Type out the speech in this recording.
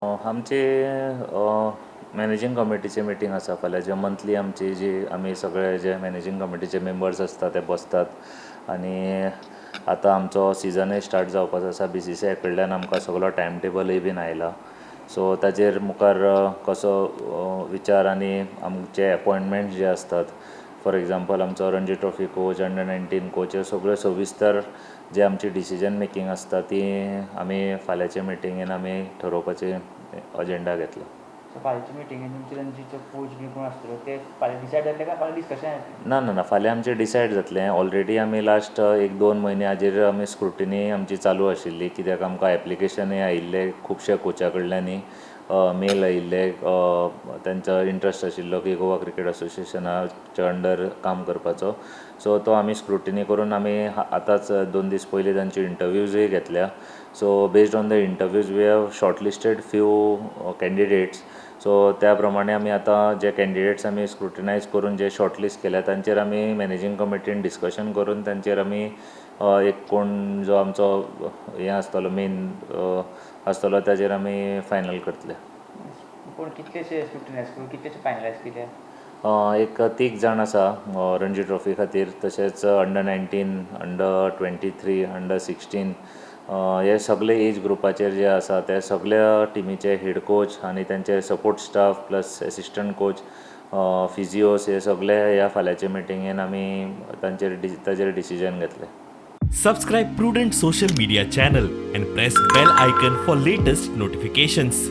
आमचे मॅनेजींग कमिटीची मिटींग आसा फाल्यां जे मंथली आमची जी आमी सगळे जे मॅनेजींग कमिटीचे मेंबर्स आसता ते बसतात आनी आतां आमचो सिजनय स्टार्ट जावपाचो आसा BCCI कडल्यान आमकां सगळो टायम टेबलय बीन आयला सो ताजेर मुखार कसो विचार आनी आमचे अपॉयंटमेंट्स जे आसतात फॉर एग्जांपल आमचो Ranji trophy coach under-19 coach ह्यो सगळ्यो सविस्तर जे आमची डिसिजन मेकींग आसता ती आमी फाल्यांचे मिटिंगेन आमी ठरोवपाची अजेंडा घेतला. सो फाल्यांच्या मिटिंगेन तुमचे रणजीचो कोच बी कोण आसतलो ते फाल्यां डिसायड जातले काय फाल्यां डिस्कशन जातलें? ना फाल्यां आमचें डिसायड जातलें. ऑलरेडी आमी लास्ट 1-2 म्हयने हाजेर आमी स्क्रुटिनी आमची चालू आशिल्ली कित्याक आमकां एप्लिकेशनय आयिल्ले खुबशे कोचा कडल्यानी मेल आयिल्ले तेंचो इंट्रस्ट आशिल्लो की गोवा क्रिकेट असोसिएशनाच्या अंडर काम करपाचो सो तो आमी स्क्रुटिनी करून आमी आतांच 2 दीस पयलीं तांची इंटरव्यूजय घेतल्या so based on the interviews we have shortlisted few candidates सो त्या प्रमाणे आमी आतां जे कॅन्डिडेट्स आमी स्क्रुटिनायज करून जे शॉर्टलिस्ट केल्या तांचेर आमी मॅनेजींग कमिटीन डिस्कशन करून तांचेर आमी एक कोण जो आमचो हें आसतलो मेन आसतलो ताचेर आमी फायनल करतले. कोण कितलेशे स्क्रुटिनायज करून कितलेशे फायनलायज केले? एक 3 जाण आसा रणजी ट्रॉफी खातीर तशेंच अंडर-19 अंडर-23 अंडर-16 हे सगळे एज ग्रुपाचेर जे आसा ते सगळ्या टिमीचे हेड कोच आनी तेंचे support staff plus assistant coach physios हे सगळे ह्या फाल्यांच्या मिटिंगेन आमी ताचेर डिसिजन घेतले. Subscribe Prudent social media channel and press bell icon for latest notifications.